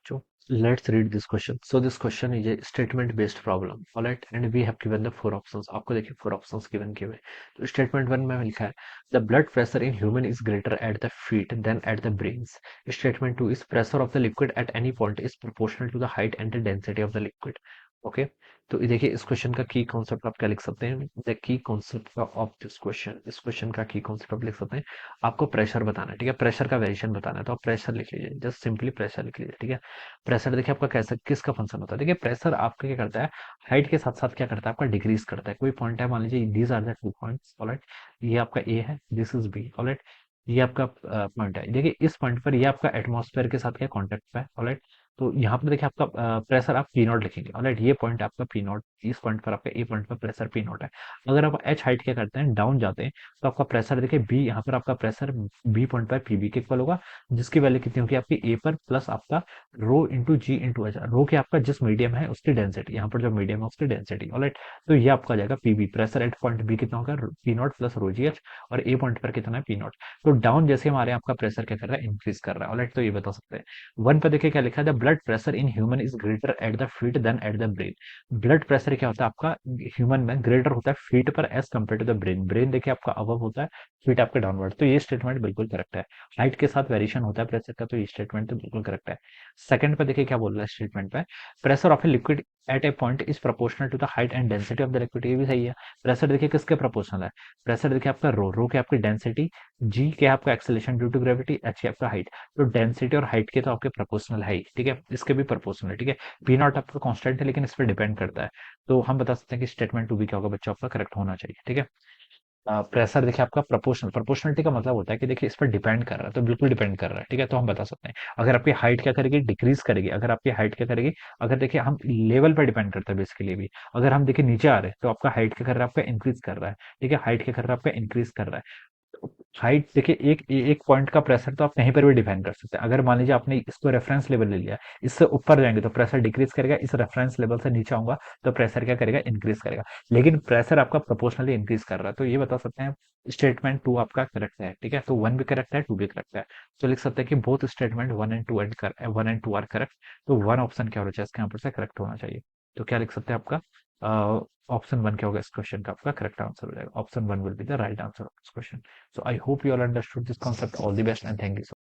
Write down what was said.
बच्चों, let's read this question. So this question is a statement based problem. All right, and we have given the four options. आपको देखिए four options given किए हुए हैं. तो statement one में लिखा है the blood pressure in human is greater at the feet than at the brains. Statement two is pressure of the liquid at any point is proportional to the height and the density of the liquid. Okay तो ये देखिए इस question का की concept आप क्या लिख सकते हैं. The key concept of this question, इस क्वेश्चन का की कॉन्सेप्ट आप लिख सकते हैं. आपको प्रेशर बताना है, ठीक है, प्रेशर का वेरिएशन बताना है, तो आप प्रेशर लिख लीजिए, जस्ट सिंपली प्रेशर लिख लीजिए. ठीक है, प्रेशर देखिए आपका कैसा किसका फंक्शन होता है. देखिए प्रेशर आपका क्या करता है, हाइट के साथ साथ क्या करता है, आपका डिक्रीज करता है. कोई पॉइंट है, मान लीजिए these are the two points. All right, ये आपका ए है, दिस इज बी. ऑलराइट, ये आपका पॉइंट है. देखिए इस पॉइंट पर ये आपका एटमॉस्फेयर के साथ क्या कॉन्टेक्ट पे है. ऑलराइट, तो यहाँ पर देखिए आपका प्रेशर आप पी नॉट लिखेंगे. ऑलराइट, ये पॉइंट आपका पी नॉट, इस पॉइंट पर आपका ए पॉइंट पर प्रेशर पी नॉट है. अगर आप एच हाइट क्या करते हैं, डाउन जाते हैं, तो आपका प्रेशर देखिए बी, यहाँ पर आपका प्रेशर बी पॉइंट पर पी बी के इक्वल होगा, जिसकी वैल्यू कितनी होगी आपकी ए पर प्लस आपका रो इंटू जी इंटू एच. रो के आपका जिस मीडियम है उसकी डेंसिटी, यहाँ पर जो मीडियम है उसकी डेंसिटी. ऑलराइट, तो ये आपका आ जाएगा PB, pressure at point B कितना होगा, P nought plus rho g h, और ए पॉइंट पर कितना है, पी नॉट. तो डाउन जैसे हमारे आपका प्रेशर क्या कर रहा है, इंक्रीज कर रहा है. ऑलराइट, तो ये बता सकते हैं. वन पर देखिए क्या लिखा है, the blood pressure in human is greater at the feet than at the brain. Blood pressure क्या होता है आपका ह्यूमन में, ग्रेटर होता है फीट पर as compare to the brain. Brain देखिए आपका अबव होता है, फीट आपका डाउनवर्ड. तो ये स्टेटमेंट बिल्कुल करेक्ट है. हाइट के साथ वेरिएशन होता है प्रेशर का, तो ये स्टेटमेंट तो बिल्कुल करेक्ट है. सेकंड पे देखिए क्या बोल रहा है स्टेटमेंट पे, pressure of a liquid at a point is proportional to the height and density of the liquid. ये भी सही है. प्रेशर देखिए किसके प्रोपोर्शनल है, प्रेशर देखिए आपका रो, रो के आपकी डेंसिटी, जी के आपका acceleration due to gravity, H के आपका हाइट. तो डेंसिटी और हाइट के तो आपके प्रोपोर्शनल है ही. ठीक है, इसके भी प्रोपोर्शनल है. ठीक है, पी नॉट आपका कांस्टेंट है लेकिन इस पर डिपेंड करता है. तो हम बता सकते हैं कि स्टेटमेंट टू भी क्या होगा बच्चों, आपका करेक्ट होना चाहिए. ठीक है, प्रेशर देखिए आपका प्रोपोर्शनल, प्रोपोर्शनलिटी का मतलब होता है कि देखिए इस पर डिपेंड कर रहा है, तो बिल्कुल डिपेंड कर रहा है. ठीक है, तो हम बता सकते हैं अगर आपकी हाइट क्या करेगी, डिक्रीज करेगी. अगर आपकी हाइट क्या करेगी, अगर देखिए हम लेवल पर डिपेंड करता है बेसिकली भी. अगर हम देखिए नीचे आ रहे हैं तो आपका हाइट क्या कर रहा है, आपका इंक्रीज कर रहा है. ठीक है, हाइट क्या कर रहा है, आपका इंक्रीज कर रहा है. हाइट देखिए एक एक पॉइंट का प्रेशर तो आप कहीं पर भी डिफाइन कर सकते हैं. अगर मान लीजिए आपने इसको रेफरेंस लेवल ले लिया, इससे ऊपर जाएंगे तो प्रेशर डिक्रीज करेगा, इस रेफरेंस लेवल से नीचे आऊंगा तो प्रेशर क्या करेगा, इंक्रीज करेगा. लेकिन प्रेशर आपका प्रोपोर्शनली इंक्रीज कर रहा है. तो ये बता सकते हैं स्टेटमेंट टू आपका करेक्ट है. ठीक है, तो वन भी करेक्ट है, टू भी करेक्ट है. तो लिख सकते हैं कि both statement one and two are correct. तो वन ऑप्शन क्या होना चाहिए इसके यहाँ पर से करेक्ट होना चाहिए. तो क्या लिख सकते हैं आपका ऑप्शन वन क्या होगा इस क्वेश्चन का, आपका करेक्ट आंसर हो जाएगा. Option one will be the right answer of this question. So I hope you all understood this concept. All the best and thank you so